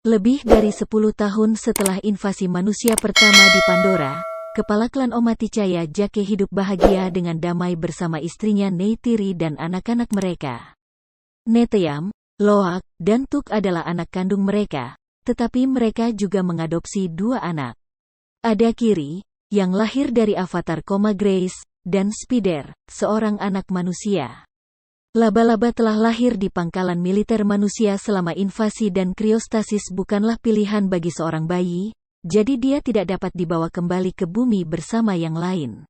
Lebih dari 10 tahun setelah invasi manusia pertama di Pandora, kepala klan Omaticaya Jake hidup bahagia dengan damai bersama istrinya Neytiri dan anak-anak mereka. Neteyam, Loak, dan Tuk adalah anak kandung mereka, tetapi mereka juga mengadopsi 2 anak. Ada Kiri, yang lahir dari avatar Koma Grace, dan Spider, seorang anak manusia. Laba-laba telah lahir di pangkalan militer manusia selama invasi dan kriostasis bukanlah pilihan bagi seorang bayi, jadi dia tidak dapat dibawa kembali ke bumi bersama yang lain.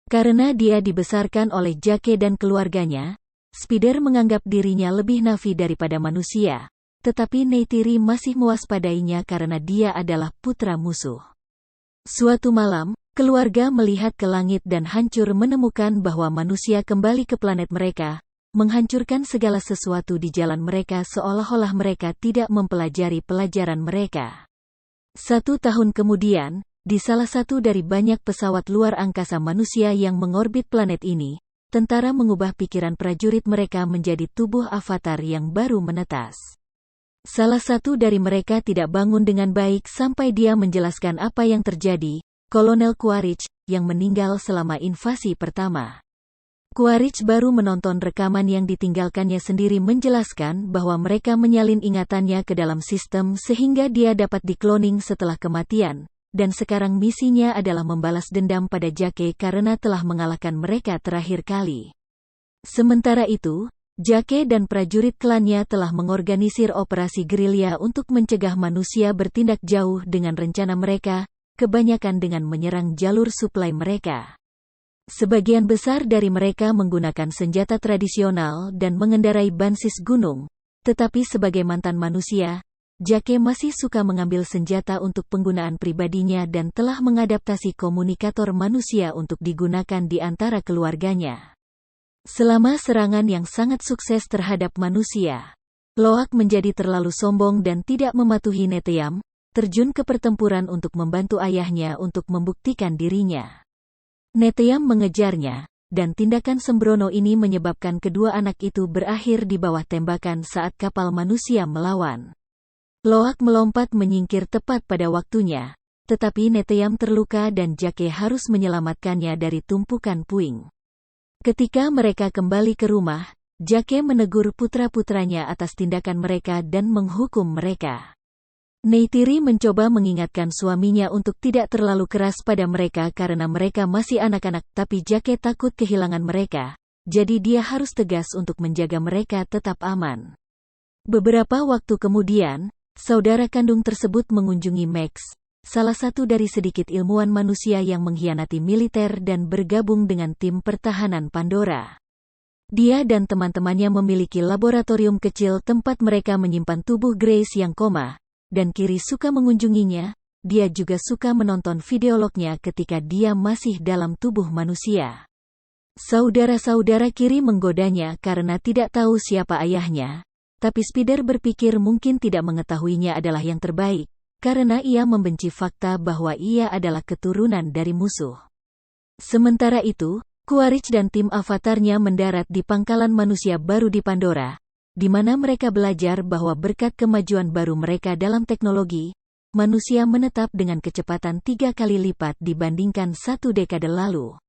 Karena dia dibesarkan oleh Jake dan keluarganya, Spider menganggap dirinya lebih nafi daripada manusia, tetapi Neytiri masih mewaspadainya karena dia adalah putra musuh. Suatu malam, keluarga melihat ke langit dan hancur menemukan bahwa manusia kembali ke planet mereka, menghancurkan segala sesuatu di jalan mereka seolah-olah mereka tidak mempelajari pelajaran mereka. 1 tahun kemudian, di salah satu dari banyak pesawat luar angkasa manusia yang mengorbit planet ini, tentara mengubah pikiran prajurit mereka menjadi tubuh avatar yang baru menetas. Salah satu dari mereka tidak bangun dengan baik sampai dia menjelaskan apa yang terjadi, Kolonel Quaritch, yang meninggal selama invasi pertama. Quaritch baru menonton rekaman yang ditinggalkannya sendiri menjelaskan bahwa mereka menyalin ingatannya ke dalam sistem sehingga dia dapat dikloning setelah kematian, dan sekarang misinya adalah membalas dendam pada Jake karena telah mengalahkan mereka terakhir kali. Sementara itu, Jake dan prajurit klannya telah mengorganisir operasi gerilya untuk mencegah manusia bertindak jauh dengan rencana mereka, kebanyakan dengan menyerang jalur suplai mereka. Sebagian besar dari mereka menggunakan senjata tradisional dan mengendarai bansis gunung, tetapi sebagai mantan manusia, Jake masih suka mengambil senjata untuk penggunaan pribadinya dan telah mengadaptasi komunikator manusia untuk digunakan di antara keluarganya. Selama serangan yang sangat sukses terhadap manusia, Loak menjadi terlalu sombong dan tidak mematuhi Neteyam, terjun ke pertempuran untuk membantu ayahnya untuk membuktikan dirinya. Neteyam mengejarnya, dan tindakan sembrono ini menyebabkan kedua anak itu berakhir di bawah tembakan saat kapal manusia melawan. Loak melompat menyingkir tepat pada waktunya, tetapi Neteyam terluka dan Jake harus menyelamatkannya dari tumpukan puing. Ketika mereka kembali ke rumah, Jake menegur putra-putranya atas tindakan mereka dan menghukum mereka. Neytiri mencoba mengingatkan suaminya untuk tidak terlalu keras pada mereka karena mereka masih anak-anak, tapi Jake takut kehilangan mereka, jadi dia harus tegas untuk menjaga mereka tetap aman. Beberapa waktu kemudian, saudara kandung tersebut mengunjungi Max, salah satu dari sedikit ilmuwan manusia yang mengkhianati militer dan bergabung dengan tim pertahanan Pandora. Dia dan teman-temannya memiliki laboratorium kecil tempat mereka menyimpan tubuh Grace yang koma, dan Kiri suka mengunjunginya. Dia juga suka menonton videolognya ketika dia masih dalam tubuh manusia. Saudara-saudara Kiri menggodanya karena tidak tahu siapa ayahnya, tapi Spider berpikir mungkin tidak mengetahuinya adalah yang terbaik, karena ia membenci fakta bahwa ia adalah keturunan dari musuh. Sementara itu, Quaritch dan tim avatarnya mendarat di pangkalan manusia baru di Pandora, di mana mereka belajar bahwa berkat kemajuan baru mereka dalam teknologi, manusia menetap dengan kecepatan 3 kali lipat dibandingkan 1 dekade lalu.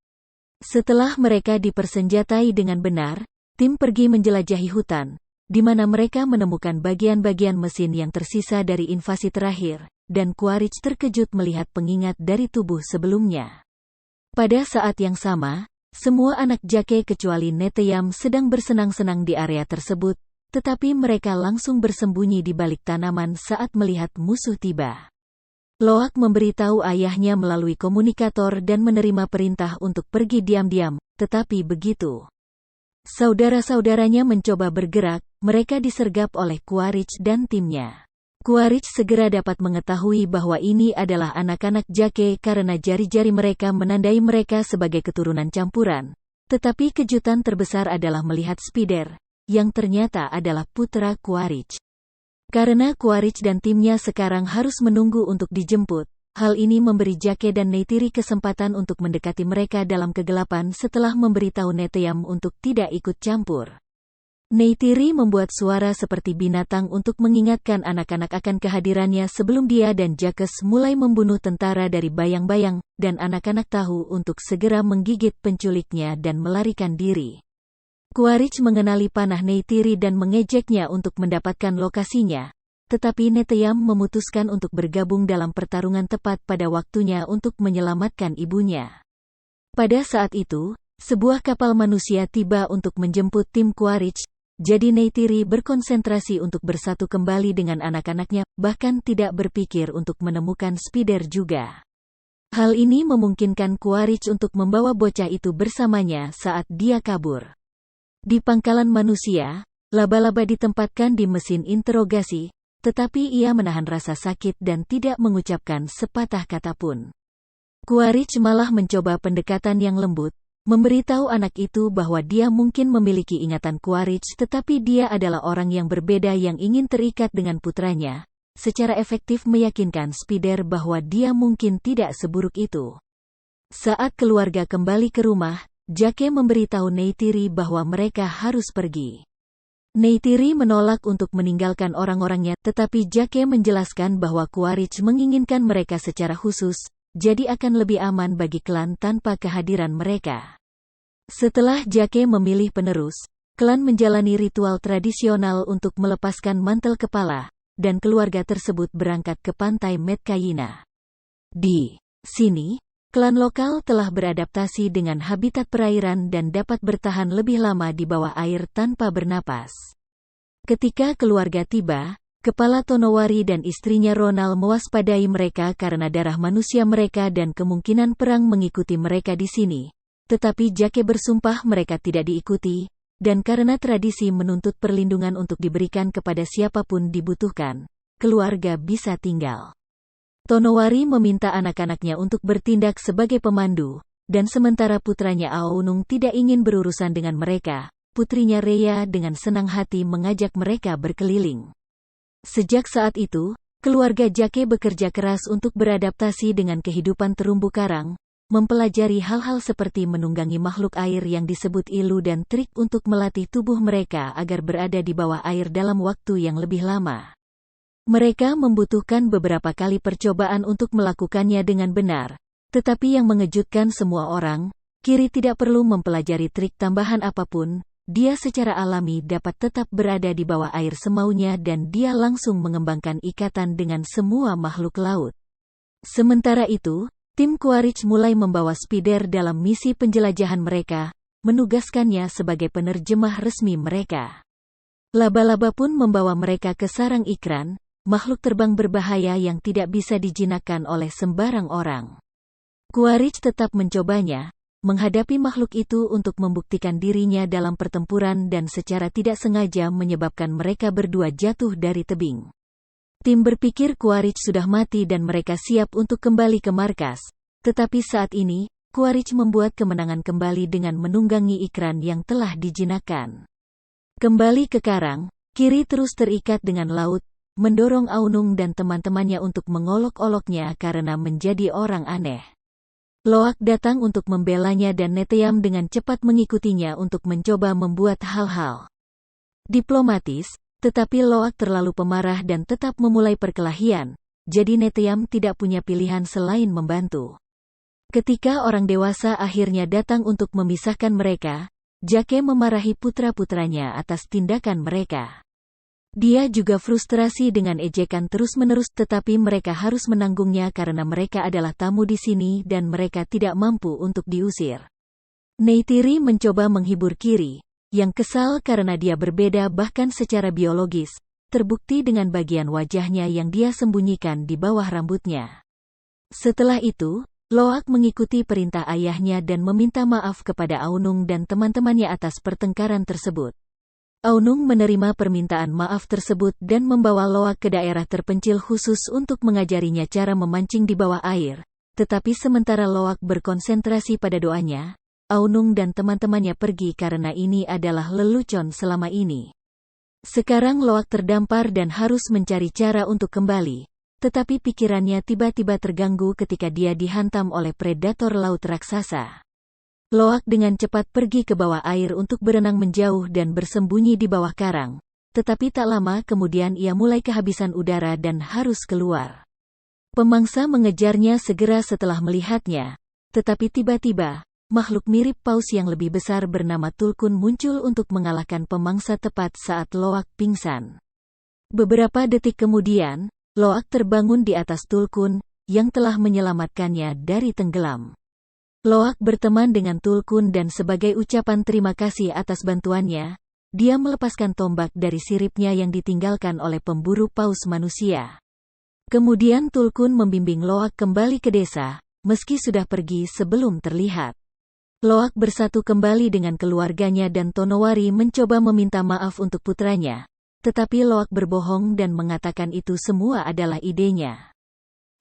Setelah mereka dipersenjatai dengan benar, tim pergi menjelajahi hutan, di mana mereka menemukan bagian-bagian mesin yang tersisa dari invasi terakhir, dan Quaritch terkejut melihat pengingat dari tubuh sebelumnya. Pada saat yang sama, semua anak Jake kecuali Neteyam sedang bersenang-senang di area tersebut, tetapi mereka langsung bersembunyi di balik tanaman saat melihat musuh tiba. Loak memberitahu ayahnya melalui komunikator dan menerima perintah untuk pergi diam-diam, tetapi begitu saudara-saudaranya mencoba bergerak, mereka disergap oleh Quaritch dan timnya. Quaritch segera dapat mengetahui bahwa ini adalah anak-anak Jake karena jari-jari mereka menandai mereka sebagai keturunan campuran, tetapi kejutan terbesar adalah melihat Spider, yang ternyata adalah putra Quaritch. Karena Quaritch dan timnya sekarang harus menunggu untuk dijemput, hal ini memberi Jake dan Neytiri kesempatan untuk mendekati mereka dalam kegelapan setelah memberitahu Neteyam untuk tidak ikut campur. Neytiri membuat suara seperti binatang untuk mengingatkan anak-anak akan kehadirannya sebelum dia dan Jacques mulai membunuh tentara dari bayang-bayang, dan anak-anak tahu untuk segera menggigit penculiknya dan melarikan diri. Quaritch mengenali panah Neytiri dan mengejeknya untuk mendapatkan lokasinya, tetapi Neteyam memutuskan untuk bergabung dalam pertarungan tepat pada waktunya untuk menyelamatkan ibunya. Pada saat itu, sebuah kapal manusia tiba untuk menjemput tim Quaritch. Jadi Neytiri berkonsentrasi untuk bersatu kembali dengan anak-anaknya, bahkan tidak berpikir untuk menemukan Spider juga. Hal ini memungkinkan Quaritch untuk membawa bocah itu bersamanya saat dia kabur. Di pangkalan manusia, laba-laba ditempatkan di mesin interogasi, tetapi ia menahan rasa sakit dan tidak mengucapkan sepatah kata pun. Quaritch malah mencoba pendekatan yang lembut, memberitahu anak itu bahwa dia mungkin memiliki ingatan Quaritch tetapi dia adalah orang yang berbeda yang ingin terikat dengan putranya, secara efektif meyakinkan Spider bahwa dia mungkin tidak seburuk itu. Saat keluarga kembali ke rumah, Jacques memberitahu Neytiri bahwa mereka harus pergi. Neytiri menolak untuk meninggalkan orang-orangnya, tetapi Jacques menjelaskan bahwa Quaritch menginginkan mereka secara khusus, jadi akan lebih aman bagi klan tanpa kehadiran mereka. Setelah Jacques memilih penerus, klan menjalani ritual tradisional untuk melepaskan mantel kepala, dan keluarga tersebut berangkat ke pantai Metkayina. Di sini, klan lokal telah beradaptasi dengan habitat perairan dan dapat bertahan lebih lama di bawah air tanpa bernapas. Ketika keluarga tiba, Kepala Tonowari dan istrinya Ronald mewaspadai mereka karena darah manusia mereka dan kemungkinan perang mengikuti mereka di sini. Tetapi Jacques bersumpah mereka tidak diikuti, dan karena tradisi menuntut perlindungan untuk diberikan kepada siapapun dibutuhkan, keluarga bisa tinggal. Tonowari meminta anak-anaknya untuk bertindak sebagai pemandu, dan sementara putranya Aounung tidak ingin berurusan dengan mereka, putrinya Rhea dengan senang hati mengajak mereka berkeliling. Sejak saat itu, keluarga Jacques bekerja keras untuk beradaptasi dengan kehidupan terumbu karang, mempelajari hal-hal seperti menunggangi makhluk air yang disebut ilu dan trik untuk melatih tubuh mereka agar berada di bawah air dalam waktu yang lebih lama. Mereka membutuhkan beberapa kali percobaan untuk melakukannya dengan benar, tetapi yang mengejutkan semua orang, Kiri tidak perlu mempelajari trik tambahan apapun. Dia secara alami dapat tetap berada di bawah air semaunya dan dia langsung mengembangkan ikatan dengan semua makhluk laut. Sementara itu, tim Quaritch mulai membawa Spider dalam misi penjelajahan mereka, menugaskannya sebagai penerjemah resmi mereka. Laba-laba pun membawa mereka ke sarang ikran, makhluk terbang berbahaya yang tidak bisa dijinakkan oleh sembarang orang. Quaritch tetap mencobanya, menghadapi makhluk itu untuk membuktikan dirinya dalam pertempuran dan secara tidak sengaja menyebabkan mereka berdua jatuh dari tebing. Tim berpikir Quaritch sudah mati dan mereka siap untuk kembali ke markas, tetapi saat ini, Quaritch membuat kemenangan kembali dengan menunggangi ikran yang telah dijinakkan. Kembali ke karang, Kiri terus terikat dengan laut, mendorong Aounung dan teman-temannya untuk mengolok-oloknya karena menjadi orang aneh. Loak datang untuk membelanya dan Neteyam dengan cepat mengikutinya untuk mencoba membuat hal-hal diplomatis, tetapi Loak terlalu pemarah dan tetap memulai perkelahian, jadi Neteyam tidak punya pilihan selain membantu. Ketika orang dewasa akhirnya datang untuk memisahkan mereka, Jacques memarahi putra-putranya atas tindakan mereka. Dia juga frustrasi dengan ejekan terus-menerus tetapi mereka harus menanggungnya karena mereka adalah tamu di sini dan mereka tidak mampu untuk diusir. Neytiri mencoba menghibur Kiri, yang kesal karena dia berbeda bahkan secara biologis, terbukti dengan bagian wajahnya yang dia sembunyikan di bawah rambutnya. Setelah itu, Loak mengikuti perintah ayahnya dan meminta maaf kepada Aounung dan teman-temannya atas pertengkaran tersebut. Aounung menerima permintaan maaf tersebut dan membawa Loak ke daerah terpencil khusus untuk mengajarinya cara memancing di bawah air. Tetapi sementara Loak berkonsentrasi pada doanya, Aounung dan teman-temannya pergi karena ini adalah lelucon selama ini. Sekarang Loak terdampar dan harus mencari cara untuk kembali, tetapi pikirannya tiba-tiba terganggu ketika dia dihantam oleh predator laut raksasa. Loak dengan cepat pergi ke bawah air untuk berenang menjauh dan bersembunyi di bawah karang. Tetapi tak lama kemudian ia mulai kehabisan udara dan harus keluar. Pemangsa mengejarnya segera setelah melihatnya. Tetapi tiba-tiba, makhluk mirip paus yang lebih besar bernama Tulkun muncul untuk mengalahkan pemangsa tepat saat Loak pingsan. Beberapa detik kemudian, Loak terbangun di atas Tulkun, yang telah menyelamatkannya dari tenggelam. Loak berteman dengan Tulkun dan sebagai ucapan terima kasih atas bantuannya, dia melepaskan tombak dari siripnya yang ditinggalkan oleh pemburu paus manusia. Kemudian Tulkun membimbing Loak kembali ke desa, meski sudah pergi sebelum terlihat. Loak bersatu kembali dengan keluarganya dan Tonowari mencoba meminta maaf untuk putranya. Tetapi Loak berbohong dan mengatakan itu semua adalah idenya.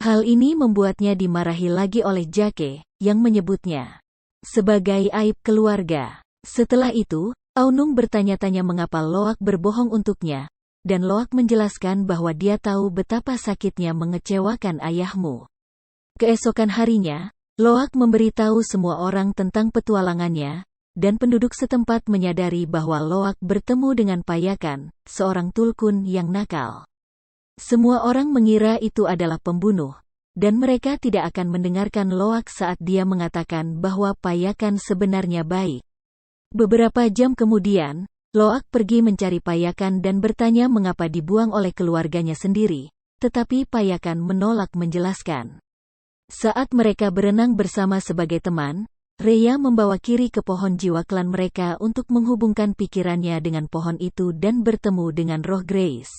Hal ini membuatnya dimarahi lagi oleh Jake, yang menyebutnya sebagai aib keluarga. Setelah itu, Aunung bertanya-tanya mengapa Loak berbohong untuknya, dan Loak menjelaskan bahwa dia tahu betapa sakitnya mengecewakan ayahmu. Keesokan harinya, Loak memberitahu semua orang tentang petualangannya, dan penduduk setempat menyadari bahwa Loak bertemu dengan Payakan, seorang Tulkun yang nakal. Semua orang mengira itu adalah pembunuh, dan mereka tidak akan mendengarkan Loak saat dia mengatakan bahwa Payakan sebenarnya baik. Beberapa jam kemudian, Loak pergi mencari Payakan dan bertanya mengapa dibuang oleh keluarganya sendiri, tetapi Payakan menolak menjelaskan. Saat mereka berenang bersama sebagai teman, Rhea membawa Kiri ke pohon jiwa klan mereka untuk menghubungkan pikirannya dengan pohon itu dan bertemu dengan roh Grace.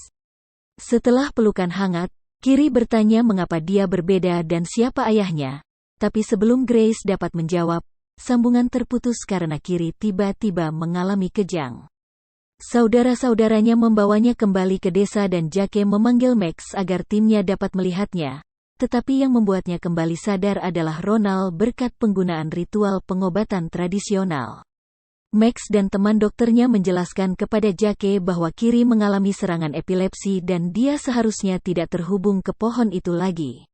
Setelah pelukan hangat, Kiri bertanya mengapa dia berbeda dan siapa ayahnya, tapi sebelum Grace dapat menjawab, sambungan terputus karena Kiri tiba-tiba mengalami kejang. Saudara-saudaranya membawanya kembali ke desa dan Jake memanggil Max agar timnya dapat melihatnya. Tetapi yang membuatnya kembali sadar adalah Ronald berkat penggunaan ritual pengobatan tradisional. Max dan teman dokternya menjelaskan kepada Jake bahwa Kiri mengalami serangan epilepsi dan dia seharusnya tidak terhubung ke pohon itu lagi.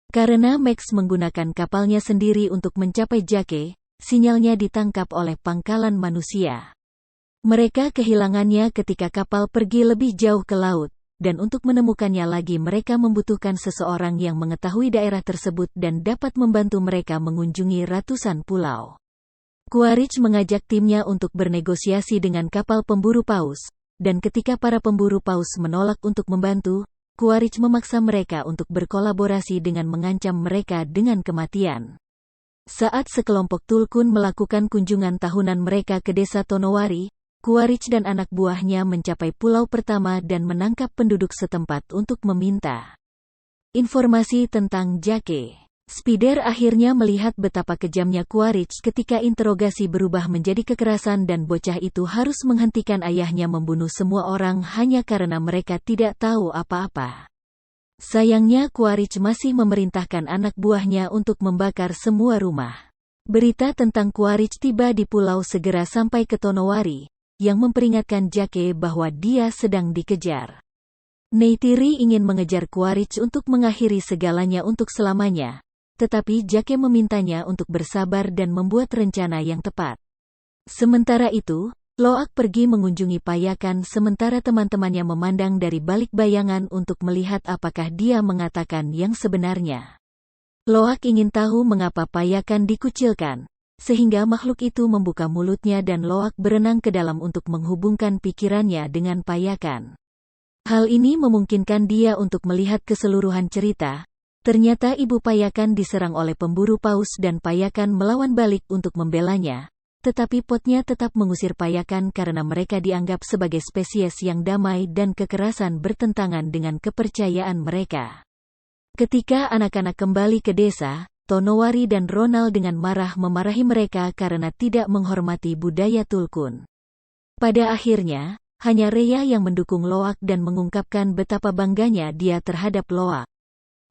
Karena Max menggunakan kapalnya sendiri untuk mencapai Jake, sinyalnya ditangkap oleh pangkalan manusia. Mereka kehilangannya ketika kapal pergi lebih jauh ke laut. Dan untuk menemukannya lagi mereka membutuhkan seseorang yang mengetahui daerah tersebut dan dapat membantu mereka mengunjungi ratusan pulau. Quaritch mengajak timnya untuk bernegosiasi dengan kapal pemburu paus, dan ketika para pemburu paus menolak untuk membantu, Quaritch memaksa mereka untuk berkolaborasi dengan mengancam mereka dengan kematian. Saat sekelompok Tulkun melakukan kunjungan tahunan mereka ke desa Tonowari, Quaritch dan anak buahnya mencapai pulau pertama dan menangkap penduduk setempat untuk meminta informasi tentang Jake. Spider akhirnya melihat betapa kejamnya Quaritch ketika interogasi berubah menjadi kekerasan dan bocah itu harus menghentikan ayahnya membunuh semua orang hanya karena mereka tidak tahu apa-apa. Sayangnya Quaritch masih memerintahkan anak buahnya untuk membakar semua rumah. Berita tentang Quaritch tiba di pulau segera sampai ke Tonowari, yang memperingatkan Jake bahwa dia sedang dikejar. Neytiri ingin mengejar Quaritch untuk mengakhiri segalanya untuk selamanya, tetapi Jake memintanya untuk bersabar dan membuat rencana yang tepat. Sementara itu, Loak pergi mengunjungi Payakan sementara teman-temannya memandang dari balik bayangan untuk melihat apakah dia mengatakan yang sebenarnya. Loak ingin tahu mengapa Payakan dikucilkan, sehingga makhluk itu membuka mulutnya dan Loak berenang ke dalam untuk menghubungkan pikirannya dengan Payakan. Hal ini memungkinkan dia untuk melihat keseluruhan cerita. Ternyata ibu Payakan diserang oleh pemburu paus dan Payakan melawan balik untuk membelanya, tetapi potnya tetap mengusir Payakan karena mereka dianggap sebagai spesies yang damai dan kekerasan bertentangan dengan kepercayaan mereka. Ketika anak-anak kembali ke desa, Tonowari dan Ronald dengan marah memarahi mereka karena tidak menghormati budaya Tulkun. Pada akhirnya, hanya Rhea yang mendukung Loak dan mengungkapkan betapa bangganya dia terhadap Loak.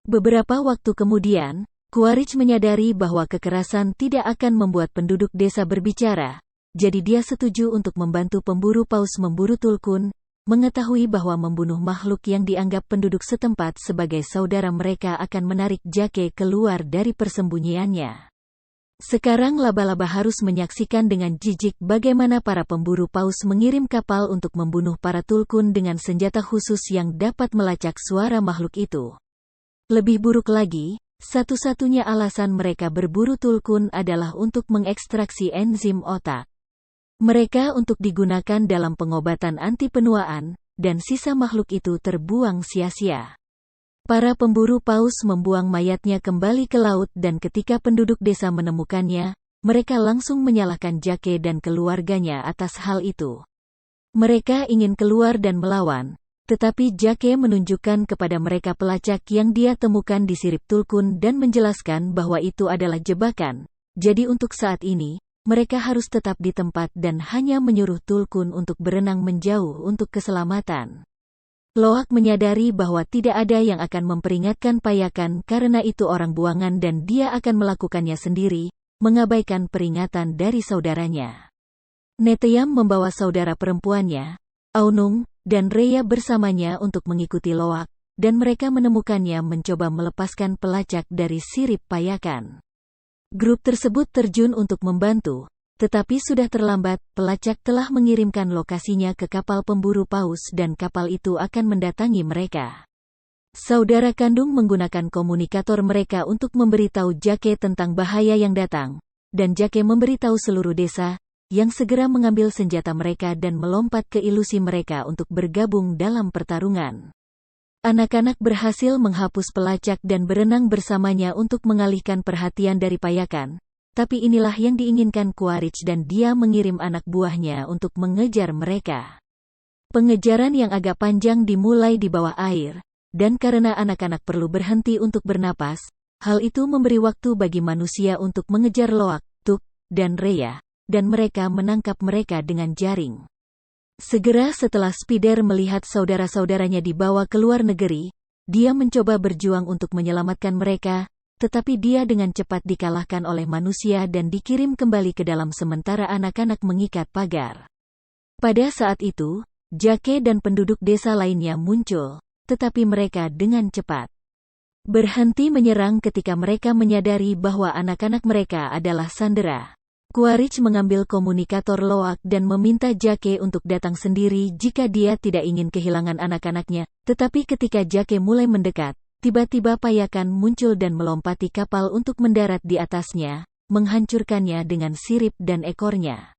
Beberapa waktu kemudian, Quaritch menyadari bahwa kekerasan tidak akan membuat penduduk desa berbicara, jadi dia setuju untuk membantu pemburu paus memburu Tulkun, mengetahui bahwa membunuh makhluk yang dianggap penduduk setempat sebagai saudara mereka akan menarik Jake keluar dari persembunyiannya. Sekarang laba-laba harus menyaksikan dengan jijik bagaimana para pemburu paus mengirim kapal untuk membunuh para Tulkun dengan senjata khusus yang dapat melacak suara makhluk itu. Lebih buruk lagi, satu-satunya alasan mereka berburu Tulkun adalah untuk mengekstraksi enzim otak mereka untuk digunakan dalam pengobatan anti penuaan, dan sisa makhluk itu terbuang sia-sia. Para pemburu paus membuang mayatnya kembali ke laut dan ketika penduduk desa menemukannya, mereka langsung menyalahkan Jake dan keluarganya atas hal itu. Mereka ingin keluar dan melawan, tetapi Jake menunjukkan kepada mereka pelacak yang dia temukan di sirip Tulkun dan menjelaskan bahwa itu adalah jebakan. Jadi untuk saat ini, mereka harus tetap di tempat dan hanya menyuruh Tulkun untuk berenang menjauh untuk keselamatan. Loak menyadari bahwa tidak ada yang akan memperingatkan Payakan karena itu orang buangan dan dia akan melakukannya sendiri, mengabaikan peringatan dari saudaranya. Neteyam membawa saudara perempuannya, Aunung, dan Rhea bersamanya untuk mengikuti Loak, dan mereka menemukannya mencoba melepaskan pelacak dari sirip Payakan. Grup tersebut terjun untuk membantu, tetapi sudah terlambat. Pelacak telah mengirimkan lokasinya ke kapal pemburu paus dan kapal itu akan mendatangi mereka. Saudara kandung menggunakan komunikator mereka untuk memberitahu Jake tentang bahaya yang datang, dan Jake memberitahu seluruh desa, yang segera mengambil senjata mereka dan melompat ke ilusi mereka untuk bergabung dalam pertarungan. Anak-anak berhasil menghapus pelacak dan berenang bersamanya untuk mengalihkan perhatian dari Payakan, tapi inilah yang diinginkan Quaritch dan dia mengirim anak buahnya untuk mengejar mereka. Pengejaran yang agak panjang dimulai di bawah air, dan karena anak-anak perlu berhenti untuk bernapas, hal itu memberi waktu bagi manusia untuk mengejar Loak, Tuk, dan Rhea, dan mereka menangkap mereka dengan jaring. Segera setelah Spider melihat saudara-saudaranya dibawa ke luar negeri, dia mencoba berjuang untuk menyelamatkan mereka, tetapi dia dengan cepat dikalahkan oleh manusia dan dikirim kembali ke dalam sementara anak-anak mengikat pagar. Pada saat itu, Jake dan penduduk desa lainnya muncul, tetapi mereka dengan cepat berhenti menyerang ketika mereka menyadari bahwa anak-anak mereka adalah sandera. Quaritch mengambil komunikator Loak dan meminta Jake untuk datang sendiri jika dia tidak ingin kehilangan anak-anaknya, tetapi ketika Jake mulai mendekat, tiba-tiba Payakan muncul dan melompati kapal untuk mendarat di atasnya, menghancurkannya dengan sirip dan ekornya.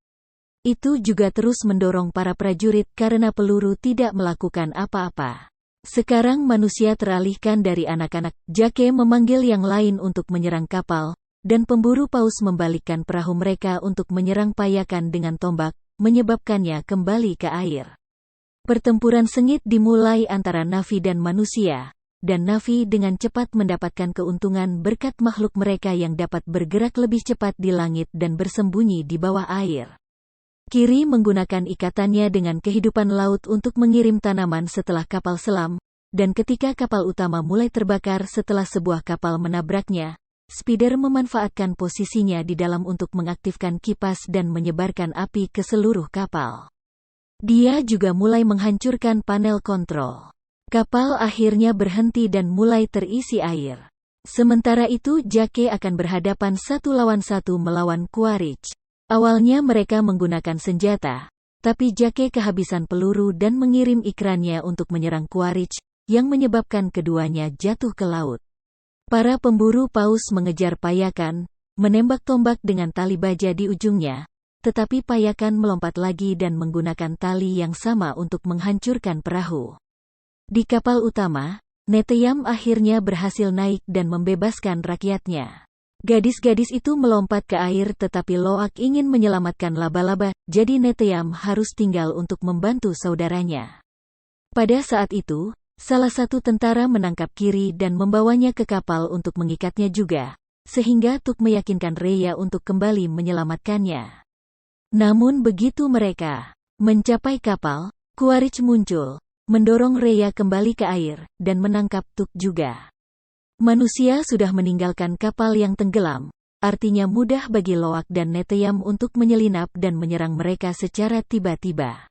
Itu juga terus mendorong para prajurit karena peluru tidak melakukan apa-apa. Sekarang manusia teralihkan dari anak-anak. Jake memanggil yang lain untuk menyerang kapal, dan pemburu paus membalikkan perahu mereka untuk menyerang Payakan dengan tombak, menyebabkannya kembali ke air. Pertempuran sengit dimulai antara Na'vi dan manusia, dan Na'vi dengan cepat mendapatkan keuntungan berkat makhluk mereka yang dapat bergerak lebih cepat di langit dan bersembunyi di bawah air. Kiri menggunakan ikatannya dengan kehidupan laut untuk mengirim tanaman setelah kapal selam, dan ketika kapal utama mulai terbakar setelah sebuah kapal menabraknya, Spider memanfaatkan posisinya di dalam untuk mengaktifkan kipas dan menyebarkan api ke seluruh kapal. Dia juga mulai menghancurkan panel kontrol. Kapal akhirnya berhenti dan mulai terisi air. Sementara itu Jake akan berhadapan 1 lawan 1 melawan Quaritch. Awalnya mereka menggunakan senjata, tapi Jake kehabisan peluru dan mengirim ikrannya untuk menyerang Quaritch, yang menyebabkan keduanya jatuh ke laut. Para pemburu paus mengejar Payakan, menembak tombak dengan tali baja di ujungnya, tetapi Payakan melompat lagi dan menggunakan tali yang sama untuk menghancurkan perahu. Di kapal utama, Neteyam akhirnya berhasil naik dan membebaskan rakyatnya. Gadis-gadis itu melompat ke air tetapi Loak ingin menyelamatkan laba-laba, jadi Neteyam harus tinggal untuk membantu saudaranya. Pada saat itu, salah satu tentara menangkap Kiri dan membawanya ke kapal untuk mengikatnya juga, sehingga Tuk meyakinkan Rhea untuk kembali menyelamatkannya. Namun begitu mereka mencapai kapal, Quaritch muncul, mendorong Rhea kembali ke air, dan menangkap Tuk juga. Manusia sudah meninggalkan kapal yang tenggelam, artinya mudah bagi Loak dan Neteyam untuk menyelinap dan menyerang mereka secara tiba-tiba.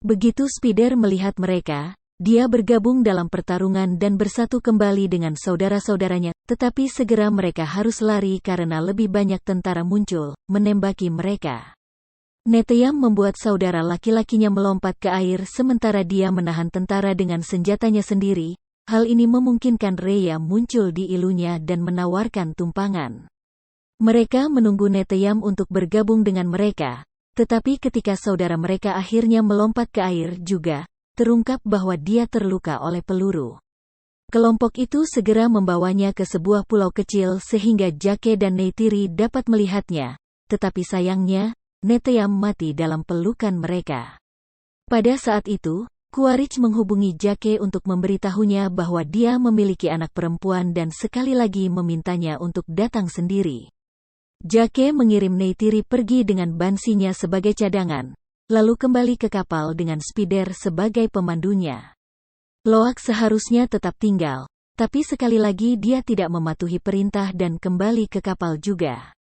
Begitu Spider melihat mereka, dia bergabung dalam pertarungan dan bersatu kembali dengan saudara-saudaranya, tetapi segera mereka harus lari karena lebih banyak tentara muncul, menembaki mereka. Neteyam membuat saudara laki-lakinya melompat ke air sementara dia menahan tentara dengan senjatanya sendiri. Hal ini memungkinkan Rhea muncul di ilunya dan menawarkan tumpangan. Mereka menunggu Neteyam untuk bergabung dengan mereka, tetapi ketika saudara mereka akhirnya melompat ke air juga, terungkap bahwa dia terluka oleh peluru. Kelompok itu segera membawanya ke sebuah pulau kecil sehingga Jake dan Neytiri dapat melihatnya, tetapi sayangnya, Neteyam mati dalam pelukan mereka. Pada saat itu, Quaritch menghubungi Jake untuk memberitahunya bahwa dia memiliki anak perempuan dan sekali lagi memintanya untuk datang sendiri. Jake mengirim Neytiri pergi dengan bansinya sebagai cadangan, lalu kembali ke kapal dengan Spider sebagai pemandunya. Loak seharusnya tetap tinggal, tapi sekali lagi dia tidak mematuhi perintah dan kembali ke kapal juga.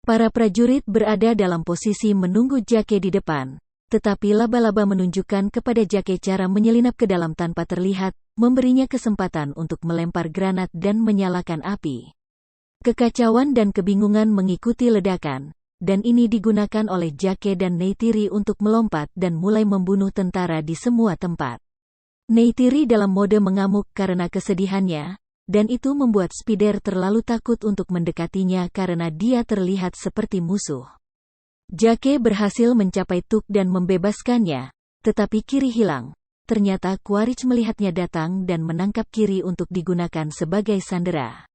Para prajurit berada dalam posisi menunggu Jake di depan, tetapi laba-laba menunjukkan kepada Jake cara menyelinap ke dalam tanpa terlihat, memberinya kesempatan untuk melempar granat dan menyalakan api. Kekacauan dan kebingungan mengikuti ledakan, dan ini digunakan oleh Jake dan Neytiri untuk melompat dan mulai membunuh tentara di semua tempat. Neytiri dalam mode mengamuk karena kesedihannya, dan itu membuat Spider terlalu takut untuk mendekatinya karena dia terlihat seperti musuh. Jake berhasil mencapai Tuk dan membebaskannya, tetapi Kiri hilang. Ternyata Quaritch melihatnya datang dan menangkap Kiri untuk digunakan sebagai sandera.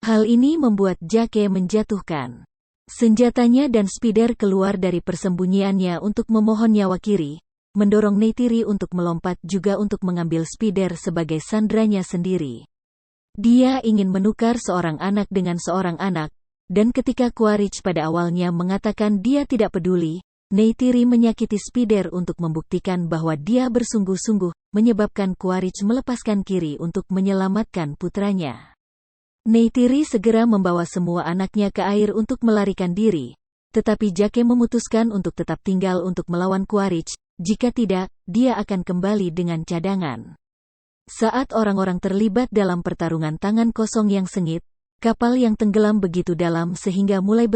Hal ini membuat Jake menjatuhkan senjatanya dan Spider keluar dari persembunyiannya untuk memohon nyawa Kiri, mendorong Neytiri untuk melompat juga untuk mengambil Spider sebagai sandranya sendiri. Dia ingin menukar seorang anak dengan seorang anak, dan ketika Quaritch pada awalnya mengatakan dia tidak peduli, Neytiri menyakiti Spider untuk membuktikan bahwa dia bersungguh-sungguh, menyebabkan Quaritch melepaskan Kiri untuk menyelamatkan putranya. Neytiri segera membawa semua anaknya ke air untuk melarikan diri, tetapi Jake memutuskan untuk tetap tinggal untuk melawan Quaritch, jika tidak, dia akan kembali dengan cadangan. Saat orang-orang terlibat dalam pertarungan tangan kosong yang sengit, kapal yang tenggelam begitu dalam sehingga mulai